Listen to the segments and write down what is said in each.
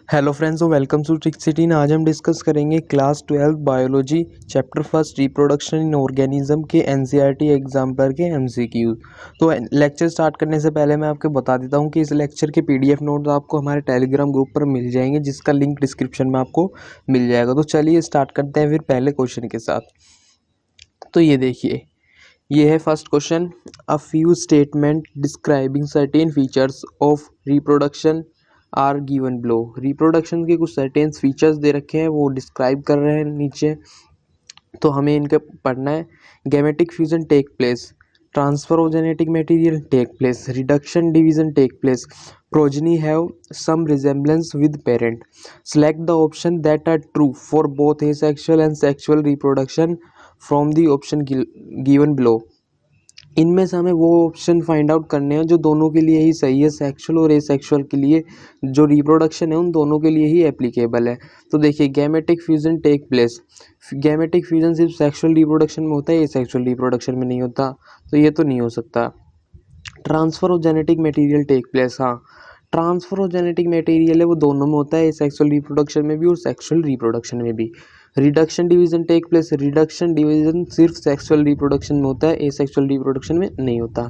Hello friends और welcome to trick city. आज हम डिस्कस करेंगे class 12 biology chapter first reproduction in organism के एनसीईआरटी एग्जाम पर के एमसीक्यू। तो लेक्चर स्टार्ट करने से पहले मैं आपको बता देता हूं कि इस लेक्चर के पीडीएफ नोट्स आपको हमारे टेलीग्राम ग्रुप पर मिल जाएंगे, जिसका लिंक डिस्क्रिप्शन में आपको मिल जाएगा। तो चलिए स्टार्ट करते हैं फिर पहले क्वेश्चन के साथ। तो ये देखिए, ये है first question. A few statement describing certain features of reproduction are given below. Reproduction के कुछ सर्टेन फीचर्स दे रखे हैं, वो डिस्क्राइब कर रहे हैं नीचे, तो हमें इनका पढ़ना है। Gametic fusion take place, transfer of genetic material take place, reduction division take place, progeny have some resemblance with parent. Select the option that are true for both asexual and sexual reproduction from the option given below. इनमें से हमें वो option find out करने हैं जो दोनों के लिए ही सही है, सेक्सुअल और एसेक्सुअल के लिए जो रिप्रोडक्शन है उन दोनों के लिए ही एप्लीकेबल है। तो देखिए, gametic fusion take place, gametic fusion सिर्फ सेक्सुअल रिप्रोडक्शन में होता है, एसेक्सुअल रिप्रोडक्शन में नहीं होता, तो ये तो नहीं हो सकता। Transfer of genetic material take place, हाँ, ट्रांसफर ऑफ जेनेटिक मटेरियल है वो दोनों में होता है, सेक्सुअल रिप्रोडक्शन में भी और सेक्सुअल रिप्रोडक्शन में भी। Reduction division take place, reduction division सिर्फ सेक्सुअल रिप्रोडक्शन में होता है, एसेक्सुअल रिप्रोडक्शन में नहीं होता।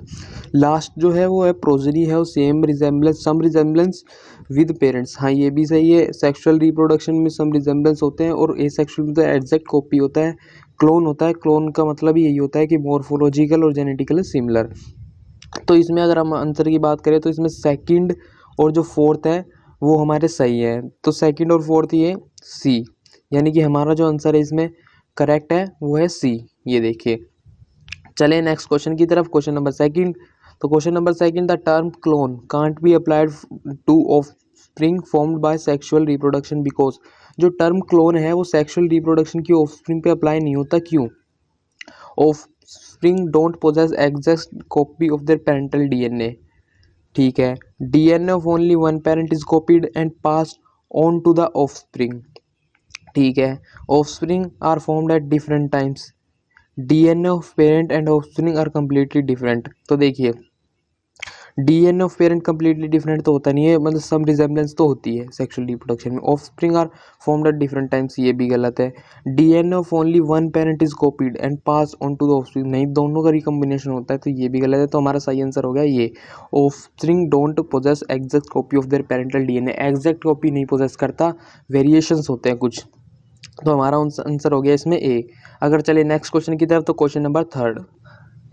लास्ट जो है वो है प्रोजेनी है, वो same resemblance, some resemblance with parents, हाँ ये भी सही है। सेक्सुअल रिप्रोडक्शन में सम रिजेम्बलेंस होते हैं और एसेक्सुअल में तो एग्जैक्ट कॉपी होता है, क्लोन होता है। क्लोन का मतलब यही होता है कि मॉर्फोलॉजिकल और जेनेटिकली सिमिलर। तो इसमें अगर हम आंसर की बात करें तो इसमें सेकंड और जो फोर्थ है वो हमारे सही है। तो सेकंड और फोर्थ ये सी, यानी कि हमारा जो आंसर है इसमें करेक्ट है वो है सी। ये देखिए, चले नेक्स्ट क्वेश्चन की तरफ। Question number second. तो question number second, the term clone can't be applied to offspring formed by sexual reproduction because. जो टर्म क्लोन है वो सेक्सुअल रिप्रोडक्शन की ऑफ स्प्रिंग पे अप्लाई नहीं होता, क्यों? Offspring don't possess exact copy of their parental DNA, ठीक है। DNA of only one parent is copied and passed on to the offspring, ठीक है। Offspring are formed at different times, DNA of parent and offspring are completely different. तो देखिए, DNA of parent completely different तो होता नहीं है, मतलब सम resemblance तो होती है सेक्सुअल रिप्रोडक्शन में। Offspring are formed at different times, ये भी गलत है। DNA of only one parent is copied and pass on to the offspring, नहीं, दोनों का रिकम्बिनेशन होता है, तो ये भी गलत है। तो हमारा सही आंसर हो गया ये, offspring don't possess exact copy of their parental DNA. Exact copy नहीं पोजेस करता, वेरिएशंस होते हैं कुछ। तो हमारा आंसर हो गया इसमें ए। अगर चले नेक्स्ट क्वेश्चन की तरफ, तो question number third,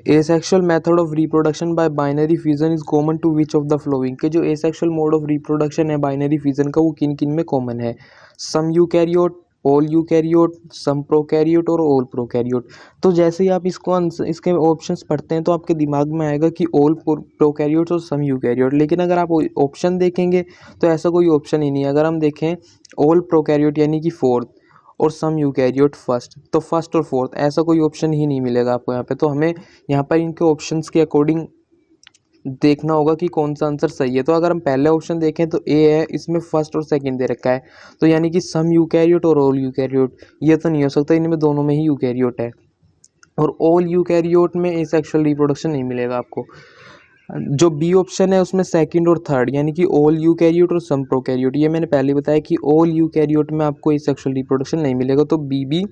asexual method of reproduction by binary fusion is common to which of the following. के जो एसेक्सुअल मोड ऑफ रिप्रोडक्शन है बाइनरी फ्यूजन का, वो किन किन में कॉमन है? Some eukaryote, all eukaryote, some prokaryote और ऑल प्रोकैरियोट। तो जैसे ही आप इसको इसके ऑप्शंस पढ़ते हैं तो आपके दिमाग में आएगा कि ऑल प्रोकैरियोट्स और सम यूकैरियोट, लेकिन अगर आप ऑप्शन देखेंगे तो ऐसा कोई ऑप्शन ही नहीं है। अगर हम देखें ऑल प्रोकैरियोट यानी कि फोर्थ, और सम यूकैरियोट फर्स्ट, तो फर्स्ट और फोर्थ ऐसा कोई ऑप्शन ही नहीं मिलेगा आपको यहाँ पे। तो हमें यहाँ पर इनके ऑप्शंस के अकॉर्डिंग देखना होगा कि कौन सा आंसर सही है। तो अगर हम पहले ऑप्शन देखें तो ए है, इसमें फर्स्ट और सेकंड दे रखा है, तो यानी कि सम यूकैरियोट और ऑल यूकैरियोट, ये तो नहीं हो सकता, इनमें दोनों में ही यूकैरियोट है। और ऑल यूकैरियोट में एसेक्सुअल रिप्रोडक्शन नहीं मिलेगा आपको। जो बी ऑप्शन है उसमें सेकंड और थर्ड, यानी कि ऑल यूकैरियोट और सम प्रोकैरियोट, ये मैंने पहले बताया कि ऑल यूकैरियोट में आपको एसेक्सुअल रिप्रोडक्शन नहीं मिलेगा, तो बी भी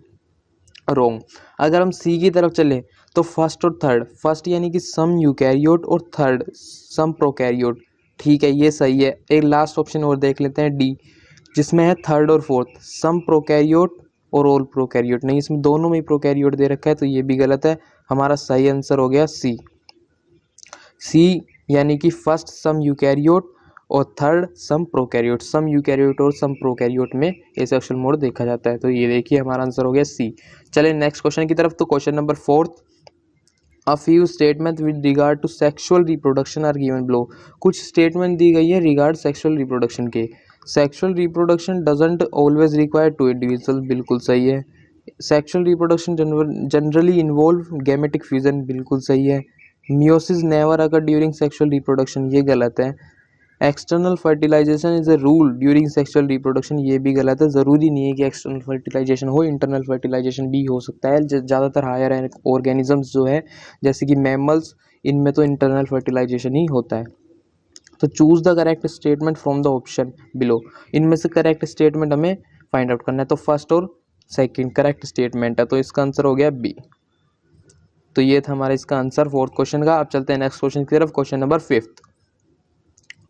रोंग। अगर हम सी की तरफ चलें तो फर्स्ट और थर्ड, फर्स्ट यानी कि सम यूकैरियोट और थर्ड सम प्रोकैरियोट, ठीक है, ये सही है। एक लास्ट ऑप्शन और देख लेते हैं डी, जिसमें है थर्ड और फोर्थ सम प्रोकैरियोट और ऑल प्रोकैरियोट, नहीं, इसमें दोनों में ही प्रोकैरियोट दे रखा है, तो ये भी गलत है। हमारा सही आंसर हो गया सी। सी यानी कि फर्स्ट सम यूकैरियोट और थर्ड सम प्रोकैरियोट, सम यूकैरियोट और सम प्रोकैरियोट में एसेक्सुअल मोड देखा जाता है। तो ये देखिए हमारा आंसर हो गया सी। चलिए नेक्स्ट क्वेश्चन की तरफ। तो question number fourth, a few statement with regard to sexual reproduction are given below. कुछ स्टेटमेंट दी गई है रिगार्ड सेक्सुअल रिप्रोडक्शन के। Sexual reproduction doesn't always require two individual, बिल्कुल सही है। Sexual reproduction generally involve gametic fusion, बिल्कुल सही है। Meiosis never occur during sexual reproduction, ये गलत है। External fertilisation is a rule during sexual reproduction, ये भी गलत है। ज़रूरी नहीं है कि एक्सटर्नल फर्टिलाइजेशन हो, इंटरनल फर्टिलाइजेशन भी हो सकता है। ज़्यादातर हायर ऑर्गेनिजम्स जो है जैसे कि मैमल्स, इनमें तो इंटरनल फर्टिलाइजेशन ही होता है। तो choose the correct statement from the option below, इनमें से करेक्ट स्टेटमेंट हमें फाइंड आउट करना है। तो फर्स्ट और सेकंड करेक्ट स्टेटमेंट है, तो इसका आंसर हो गया बी। तो ये था हमारा इसका आंसर फोर्थ क्वेश्चन का। अब चलते हैं नेक्स्ट क्वेश्चन की तरफ, question number fifth.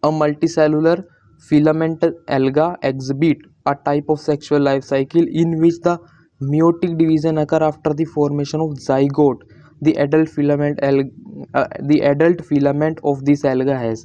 A multicellular filament alga exhibit a type of sexual life cycle in which the meiotic division occur after the formation of zygote. The adult filament of this alga has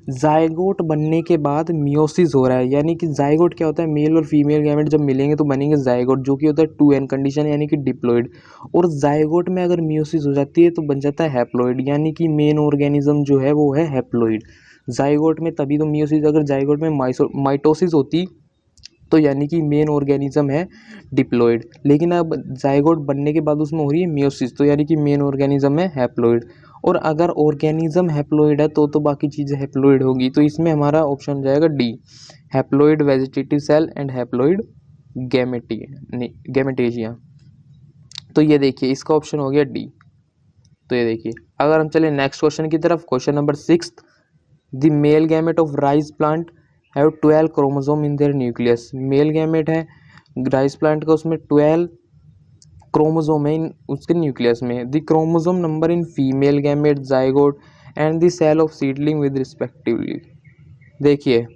zygote बनने के बाद meiosis हो रहा है, यानी कि zygote क्या होता है, मेल और फीमेल गैमेट जब मिलेंगे तो बनेंगे जाइगोट, जो कि होता है 2n कंडीशन यानी कि डिप्लॉइड। और जाइगोट में अगर मियोसिस हो जाती है तो बन जाता है हैप्लॉइड, यानी कि मेन ऑर्गेनिज्म जो है वो है हैप्लॉइड। जाइगोट में तभी तो मियोसिस, अगर जाइगोट में माइटोसिस होती तो यानी कि मेन ऑर्गेनिज्म है डिप्लॉइड, लेकिन अब जाइगोट बनने के बाद उसमें हो रही है मियोसिस, तो यानी कि मेन ऑर्गेनिज्म है हैप्लॉइड। और अगर ऑर्गेनिज्म हैप्लॉइड है तो बाकी चीज़ें हैप्लॉइड होगी, तो इसमें हमारा ऑप्शन हो जाएगा D, haploid vegetative cell and haploid gametangia. तो ये देखिए इसका ऑप्शन हो गया डी। तो ये देखिए, अगर हम चले नेक्स्ट क्वेश्चन की तरफ, question number sixth. The male gamete of rice plant have 12 chromosome in their nucleus. Male gamete है राइस प्लांट का, उसमें 12 क्रोमोसोम है उसके न्यूक्लियस में। The chromosome number in female gamete, zygote and the cell of seedling with respectively. देखिए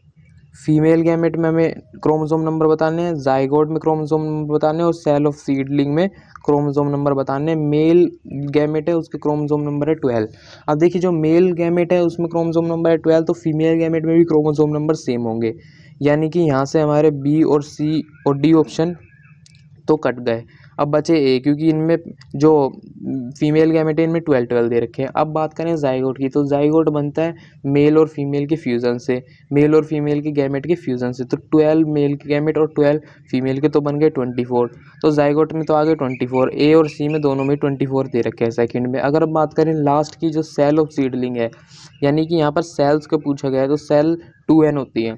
female gamete में हमें chromosome number बताने हैं, जाइगोट में क्रोमोसोम नंबर बताने हैं और सेल ऑफ सीडलिंग में क्रोमोसोम नंबर बताने हैं। मेल गैमेट है उसके क्रोमोसोम नंबर है 12। अब देखिए जो मेल गैमेट है उसमें क्रोमोसोम नंबर है 12, तो फीमेल गैमेट में भी क्रोमोसोम नंबर सेम होंगे, यानी कि यहाँ से हमारे बी और सी और डी ऑप्शन तो कट गए। अब बचे ए, क्योंकि इनमें जो फीमेल गैमेट है इनमें 12 दे रखे हैं। अब बात करें जाइगोट की, तो जाइगोट बनता है मेल और फीमेल के फ्यूज़न से, मेल और फीमेल के गैमेट के फ्यूज़न से। तो 12 मेल के गैमेट और 12 फीमेल के तो बन गए 24। तो जाइगोट में तो आ गए 24, ए और सी में दोनों में 24 दे रखे हैं सेकेंड में। अगर अब बात करें लास्ट की, जो सेल ऑफ सीडलिंग है, यानी कि यहाँ पर सेल्स को पूछा गया है, तो सेल 2n होती है,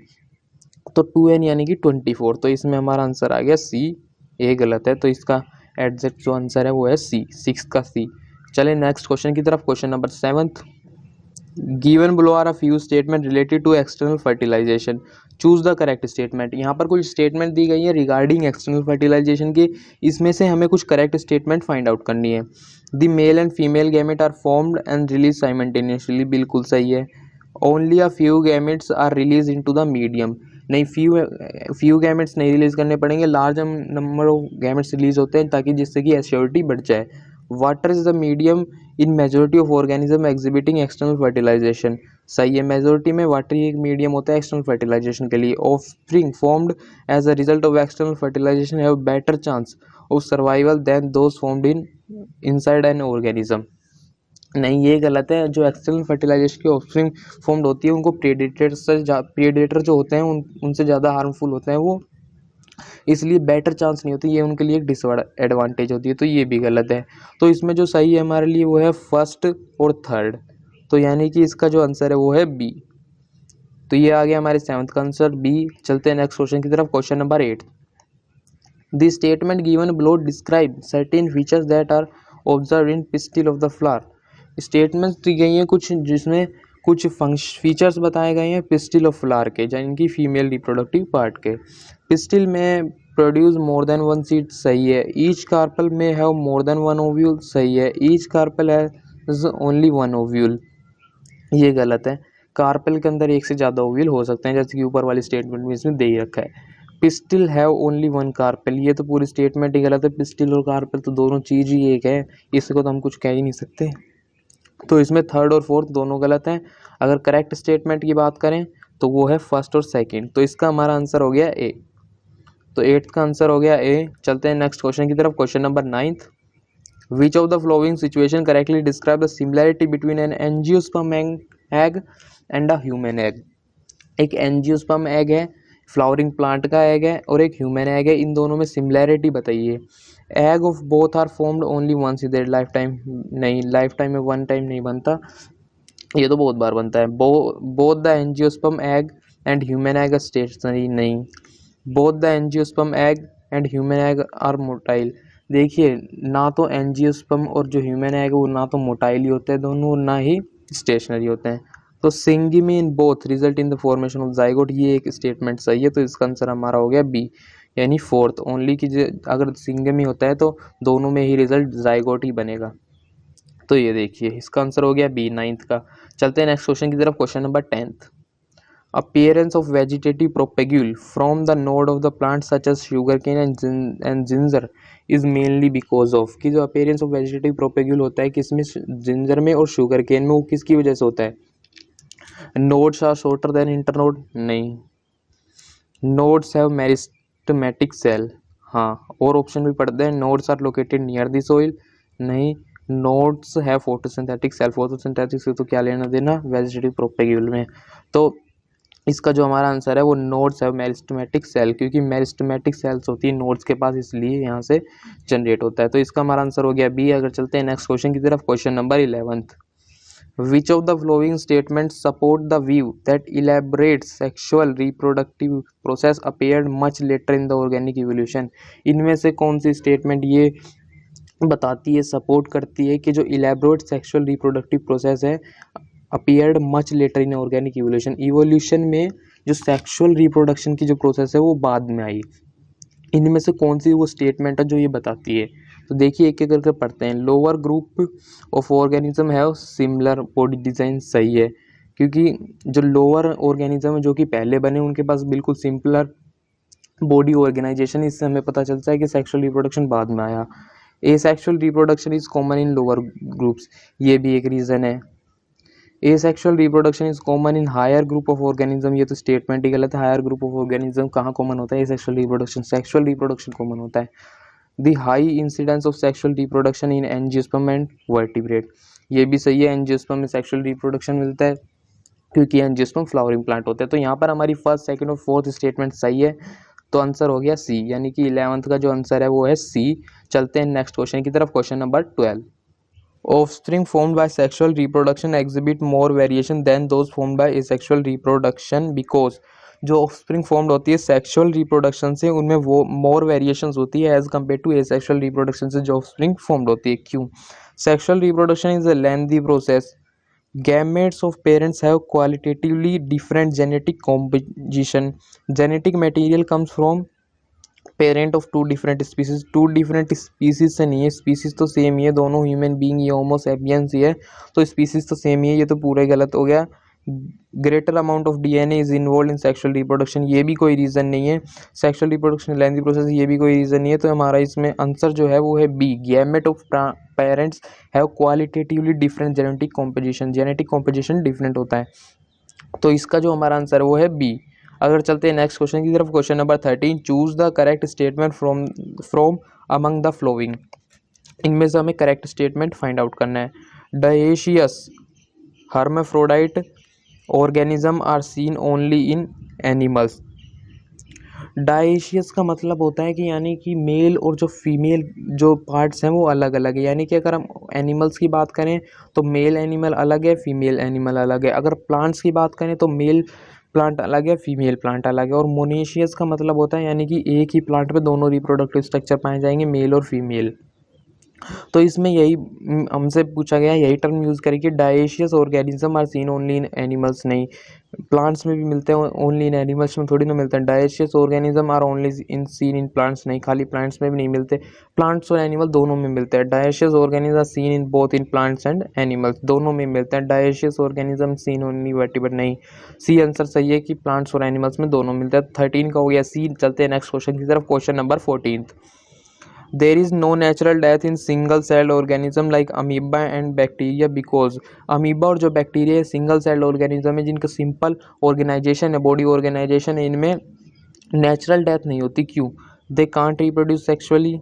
तो 2n यानी कि 24। तो इसमें हमारा आंसर आ गया सी। ये गलत है, तो इसका एग्जैक्ट जो आंसर है वो है सी, 6 का सी। चले नेक्स्ट क्वेश्चन की तरफ, question number 7th। Given below are a few statement related to external fertilisation, choose the correct statement. यहाँ पर कुछ स्टेटमेंट दी गई है रिगार्डिंग एक्सटर्नल फर्टिलाइजेशन की, इसमें से हमें कुछ करेक्ट स्टेटमेंट फाइंड आउट करनी है। The male and female gamete are formed and release simultaneously, बिल्कुल सही है। Only a few gametes are release into the medium, नहीं, फ्यू गैमेट्स नहीं रिलीज करने पड़ेंगे, large number of gametes release होते हैं ताकि जिससे कि एश्योरिटी बढ़ जाए। Water is the medium in majority of organism exhibiting external fertilisation, सही है, मेजोरिटी में वाटर ही एक मीडियम होता है एक्सटर्नल फर्टिलाइजेशन के लिए। Offspring formed as a result of external fertilisation have better chance of survival than those formed in inside an organism, नहीं ये गलत है। जो एक्सटर्नल फर्टिलाइजेशन की ऑफस्प्रिंग फॉर्म्ड होती है उनको प्रेडेटर जो होते हैं उनसे ज़्यादा हार्मफुल होते हैं वो, इसलिए बेटर चांस नहीं होती, ये उनके लिए एक डिसएडवांटेज होती है, तो ये भी गलत है। तो इसमें जो सही है हमारे लिए वो है फर्स्ट और थर्ड, तो यानी कि इसका जो आंसर है वो है बी। तो ये आ गया हमारे 7th का आंसर बी। चलते हैं नेक्स्ट क्वेश्चन की तरफ, question number 8। The statement given below describe certain features that are observe in pistil of the flower. Statements दी गई हैं कुछ, जिसमें कुछ फीचर्स बताए गए हैं पिस्टिल ऑफ फ्लावर के, यानी फीमेल रिप्रोडक्टिव पार्ट के। पिस्टिल में produce more than one seed, सही है। ईच कार्पल में have more than one ovule, सही है। Each carpel has only one ovule, ये गलत है। कार्पल के अंदर एक से ज़्यादा ओव्यूल हो सकते हैं, जैसे कि ऊपर वाली स्टेटमेंट में इसमें दे ही रखा है। Pistil have only one carpel, ये तो पूरी स्टेटमेंट ही गलत है। पिस्टिल और कार्पल तो दोनों चीज़ ही एक है, इसको तो हम कुछ कह ही नहीं सकते। तो इसमें थर्ड और फोर्थ दोनों गलत हैं। अगर करेक्ट स्टेटमेंट की बात करें तो वो है फर्स्ट और सेकंड, तो इसका हमारा आंसर हो गया ए। तो 8th का आंसर हो गया ए। चलते हैं नेक्स्ट क्वेश्चन की तरफ, question number 9th। Which of the flowing situation correctly describe the similarity between an angiosperm egg and a human egg. एक एंजियोस्पर्म एग है, फ्लावरिंग प्लांट का एग है, और एक ह्यूमन एग है, इन दोनों में सिमिलैरिटी बताइए। Egg of both are formed only once in their life time, नहीं, लाइफ टाइम में वन टाइम नहीं बनता, ये तो बहुत बार बनता है। Both the angiosperm egg and human egg stationary, नहीं। Both the angiosperm egg and human egg are motile, देखिए ना तो एंजियोस्पर्म और जो ह्यूमन एग वो ना तो मोटाइल ही होते हैं दोनों, ना ही स्टेशनरी होते हैं। तो syngamy in both result in the formation of zygote, ये एक स्टेटमेंट सही है। तो इसका आंसर हमारा हो गया बी, यानी फोर्थ ओनली कि अगर सिंगेमी होता है तो दोनों में ही रिजल्ट जाइगोट ही बनेगा। तो ये देखिए इसका आंसर हो गया बी, 9th का। चलते हैं नेक्स्ट क्वेश्चन की तरफ, question number 10th। Appearance of vegetative propagule from the node of the plant such as sugarcane and ginger is mainly because of, कि जो appearance of vegetative propagule होता है किसमें, जिंजर में और शुगर केन में, वो किसकी वजह से होता है? Nodes are shorter than internode, नहीं। नोड्स हैव मेरिस्टेमेटिक सेल, हाँ। और ऑप्शन भी पढ़ते हैं, nodes are located near the soil, नहीं। Nodes have photosynthetic cell, photosynthetic से तो क्या लेना देना वेजिटेटिव प्रोपेग्यूल में। तो इसका जो हमारा आंसर है वो नोड्स है मेरिस्टेमेटिक सेल, क्योंकि मेरिस्टेमेटिक सेल्स होती है नोड्स के पास, इसलिए यहाँ से जनरेट होता है। तो इसका हमारा आंसर हो गया बी। अगर चलते हैं नेक्स्ट क्वेश्चन की तरफ, question number 11th। Which of the following statement support the view that elaborate sexual reproductive process appeared much later in the organic evolution? इनमें से कौन सी स्टेटमेंट ये बताती है, सपोर्ट करती है कि जो इलेबोरेट सेक्सुअल रिप्रोडक्टिव प्रोसेस है appeared much later in organic evolution, evolution में जो सेक्सुअल रिप्रोडक्शन की जो प्रोसेस है वो बाद में आई? इनमें से कौन सी वो स्टेटमेंट है जो ये बताती है? तो देखिए एक एक करके पढ़ते हैं। Lower group of organism have similar body design, सही है, क्योंकि जो लोअर ऑर्गेनिज्म है जो कि पहले बने उनके पास बिल्कुल सिंपलर बॉडी ऑर्गेनाइजेशन, इससे हमें पता चलता है कि सेक्सुअल रिप्रोडक्शन बाद में आया। Asexual reproduction is common in lower groups, ये भी एक रीज़न है। Asexual reproduction is common in higher group of organism, ये तो स्टेटमेंट ही गलत है। हायर ग्रुप ऑफ ऑर्गेनिज्म कहाँ कॉमन होता है? Asexual reproduction, sexual reproduction common होता है। The high incidence of sexual reproduction in angiosperm and vertebrate, ये भी सही है। एंजियोस्पर्म में सेक्सुअल रिप्रोडक्शन मिलता है क्योंकि एंजियोस्पर्म फ्लावरिंग प्लांट होते हैं। तो यहाँ पर हमारी फर्स्ट, सेकंड और फोर्थ स्टेटमेंट सही है, तो आंसर हो गया सी, यानी कि 11th का जो आंसर है वो है सी। चलते हैं नेक्स्ट क्वेश्चन की तरफ, question number 12। Offspring formed by sexual reproduction exhibit more variation than those formed by asexual reproduction because, जो ऑफस्प्रिंग फॉर्म्ड होती है सेक्सुअल रिप्रोडक्शन से उनमें वो मोर वेरिएशंस होती है as compare to asexual reproduction से जो ऑफस्प्रिंग फॉर्म्ड होती है। क्यों? Sexual reproduction is a lengthy process, gametes of parents have qualitatively different genetic composition, genetic material comes from parent of two different species, two different species से नहीं है, species तो same ही है, दोनों ह्यूमन बीइंग, ये होमो सैपियंस ही है, तो species तो सेम ही है, ये तो पूरा गलत हो गया। Greater amount of DNA is involve in sexual reproduction, ये भी कोई रीज़न नहीं है। सेक्सुअल रिप्रोडक्शन लेंथी प्रोसेस, ये भी कोई रीज़न नहीं है। तो हमारा इसमें आंसर जो है वो है B, gamete of parents have qualitatively different genetic composition, genetic composition different होता है। तो इसका जो हमारा आंसर है वो है बी। अगर चलते हैं नेक्स्ट क्वेश्चन की तरफ, question number 13। Choose the correct statement from among the following, इनमें से हमें करेक्ट स्टेटमेंट फाइंड आउट करना है। Dioecious hermaphrodite organism are seen only in animals. Dioecious का मतलब होता है कि यानी कि मेल और जो फीमेल जो पार्ट्स हैं वो अलग अलग है, यानी कि अगर हम एनिमल्स की बात करें तो मेल एनिमल अलग है, फीमेल एनिमल अलग है। अगर प्लांट्स की बात करें तो मेल प्लांट अलग है, फीमेल प्लांट अलग है। और मोनेशियस का मतलब होता है यानी कि एक ही प्लांट पे दोनों रिप्रोडक्टिव स्ट्रक्चर पाए जाएंगे, मेल और फीमेल। तो इसमें यही हमसे पूछा गया, यही टर्म यूज़ करें dioecious organism are seen only in animals, नहीं, प्लांट्स में भी मिलते हैं, ओनली इन एनिमल्स में थोड़ी ना मिलते हैं। Dioecious organism are only in seen in plants, नहीं, खाली प्लांट्स में भी नहीं मिलते, प्लांट्स और एनिमल दोनों में मिलते हैं। Dioecious organism are seen in both in plants and animals, दोनों में मिलते हैं। Dioecious organism seen only vertebrate, नहीं, सी आंसर सही है कि प्लांट्स और एनिमल्स में दोनों मिलते हैं। 13 का हो गया सी। चलते हैं नेक्स्ट क्वेश्चन की तरफ, question number 14। There is no natural death in single celled organism like amoeba and bacteria because amoeba और जो बैक्टीरिया है सिंगल सेल्ड ऑर्गेनिज्म है जिनका सिंपल ऑर्गेनाइजेशन है, बॉडी ऑर्गेनाइजेशन है, इनमें नेचुरल डेथ नहीं होती। क्यों? They can't reproduce sexually,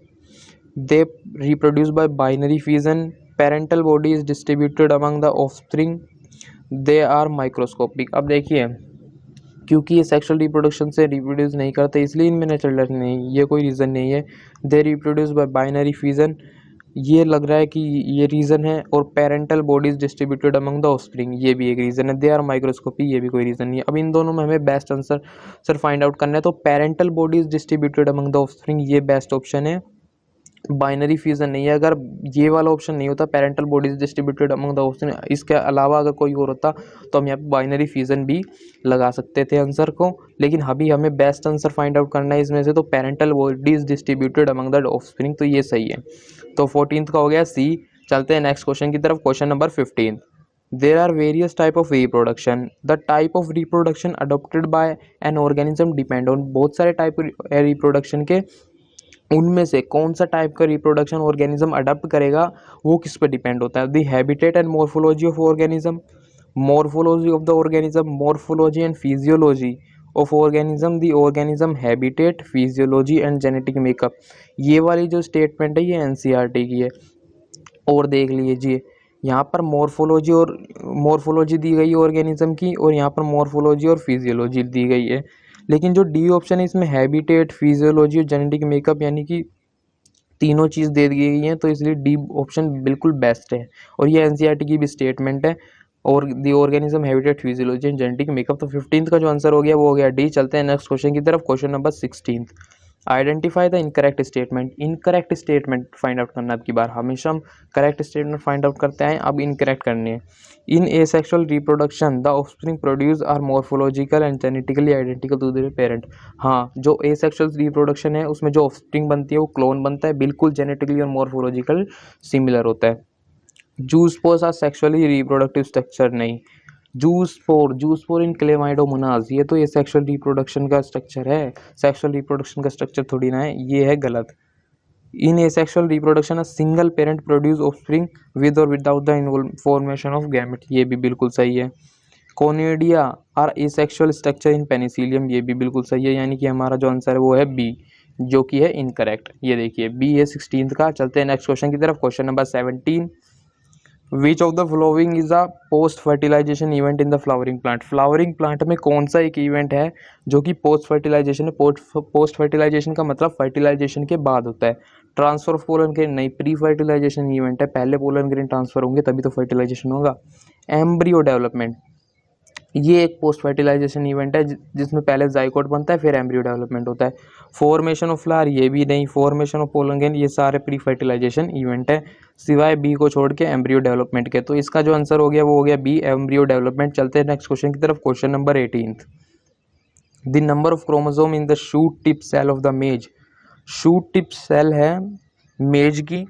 they reproduce by binary fusion, parental body is distributed among the offspring, they are microscopic. अब देखिए क्योंकि ये सेक्सुअल रिप्रोडक्शन से रिप्रोड्यूस नहीं करते इसलिए इनमें नेचुरल डेथ नहीं, ये कोई रीज़न नहीं है। दे रिप्रोड्यूस बाय बाइनरी फ्यूजन, ये लग रहा है कि ये रीज़न है। और parental bodies distributed among the offspring, ये भी एक रीज़न है। दे आर माइक्रोस्कोपी, ये भी कोई रीज़न नहीं है। अब इन दोनों में हमें best answer sir find out करना है, तो parental bodies distributed among the offspring ये बेस्ट ऑप्शन है। बाइनरी फ्यूजन नहीं है। अगर ये वाला ऑप्शन नहीं होता, parental bodies distributed among the option, इसके अलावा अगर कोई और होता तो हम यहाँ पे बाइनरी फ्यूजन भी लगा सकते थे आंसर को, लेकिन अभी हमें बेस्ट आंसर फाइंड आउट करना है इसमें से, तो parental bodies distributed among the offspring, तो ये सही है। तो 14th का हो गया सी। चलते हैं नेक्स्ट क्वेश्चन की तरफ, question number 15। There are various type of reproduction. The type of reproduction adopted by an organism depend on, बहुत सारे टाइप रिप्रोडक्शन के, उनमें से कौन सा टाइप का रिप्रोडक्शन ऑर्गेनिज्म अडॉप्ट करेगा वो किस पर डिपेंड होता है। The habitat and morphology of organism, morphology of the organism, morphology and physiology of organism, the organism habitat, physiology and genetic makeup. ये वाली जो स्टेटमेंट है ये एनसीईआरटी की है। और देख लीजिए यहाँ पर मॉर्फोलॉजी दी गई है ऑर्गेनिज्म की, और यहाँ पर मॉर्फोलॉजी और फिजियोलॉजी दी गई है। लेकिन जो डी ऑप्शन है इसमें हैबिटेट, फिजियोलॉजी और जेनेटिक मेकअप यानी कि तीनों चीज़ दे दी गई हैं, तो इसलिए डी ऑप्शन बिल्कुल बेस्ट है। और ये एनसीईआरटी की भी स्टेटमेंट है, और दी organism habitat, physiology and genetic makeup. तो 15th का जो आंसर हो गया वो हो गया डी। चलते हैं नेक्स्ट क्वेश्चन की तरफ, question number 16। Identify the incorrect statement. Incorrect statement find out करना है आपकी बार, हमेशा हम करेक्ट स्टेटमेंट फाइंड आउट करते हैं, अब इनकरेक्ट करनी है। In asexual reproduction the offspring produce are morphological and genetically identical to their parent. हाँ, जो एसेक्सुअल रिप्रोडक्शन है उसमें जो ऑफस्प्रिंग बनती है वो क्लोन बनता है, बिल्कुल जेनेटिकली और मॉर्फोलॉजिकल सिमिलर होता है। Zoospores are sexually reproductive structure नहीं। जूस्पोर इन क्लेमाइडोमोनाज, ये तो ये सेक्सुअल रिप्रोडक्शन का स्ट्रक्चर है, सेक्सुअल रिप्रोडक्शन का स्ट्रक्चर थोड़ी ना है, ये है गलत। In asexual reproduction a single parent produce offspring with और without the formation of gamete, ये भी बिल्कुल सही है। Conidia are asexual structure in penicillium, ये भी बिल्कुल सही है, यानी कि हमारा जो आंसर है वो है बी, जो कि है इनकरेक्ट। ये देखिए बी है 16th का। चलते हैं नेक्स्ट क्वेश्चन की तरफ, question number 17। Which of the following is a post fertilisation event in the flowering plant. Flowering plant में कौन सा एक इवेंट है जो कि पोस्ट फर्टिलाइजेशन है। पोस्ट फर्टिलाइजेशन का मतलब फर्टिलाइजेशन के बाद होता है। ट्रांसफर ऑफ पोलन ग्रेन नहीं, प्री फर्टिलाइजेशन इवेंट है, पहले पोलन ग्रेन ट्रांसफर होंगे तभी तो फर्टिलाइजेशन होगा। एम्ब्रियो डेवलपमेंट, ये एक पोस्ट फर्टिलाइजेशन इवेंट है जिसमें पहले जाइकोट बनता है फिर एम्ब्रियो डेवलपमेंट होता है। फॉर्मेशन ऑफ फ्लावर, ये भी नहीं। फॉर्मेशन ऑफ पोलन ग्रेन, ये सारे प्री फर्टिलाइजेशन इवेंट है, सिवाय बी को छोड़ के एम्ब्रियो डेवलपमेंट के। तो इसका जो आंसर हो गया वो हो गया बी, एम्ब्रियो डेवलपमेंट। चलते हैं नेक्स्ट क्वेश्चन की तरफ, question number 18। The number of chromosome in the shoot tip cell of the maize. Shoot tip cell है मेज की,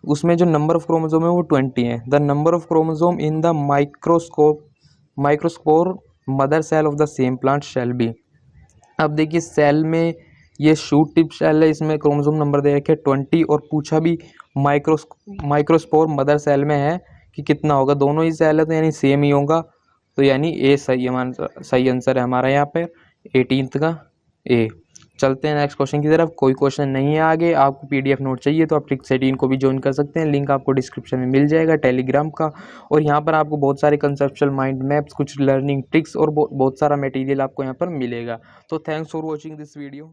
उसमें जो नंबर ऑफ क्रोमोसोम है वो 20 है। The number of chromosome in the microspore mother cell of the same plant shall be. अब देखिए cell में ये शूट टिप सेल है, इसमें क्रोमोसोम नंबर दे रखे 20, और पूछा भी माइक्रोस्पोर मदर सेल में है कि कितना होगा। दोनों ही सेल है तो यानी सेम ही होगा, तो यानी ए सही आंसर है हमारा यहाँ पे 18th का ए। चलते हैं नेक्स्ट क्वेश्चन की तरफ। कोई क्वेश्चन नहीं है आगे, आपको पीडीएफ नोट चाहिए तो आप ट्रिक्स 18 को भी ज्वाइन कर सकते हैं, लिंक आपको डिस्क्रिप्शन में मिल जाएगा टेलीग्राम का। और यहाँ पर आपको बहुत सारे कंसेप्चुअल माइंड मैप्स, कुछ लर्निंग ट्रिक्स और बहुत सारा मटेरियल आपको यहाँ पर मिलेगा। तो thanks for watching this video.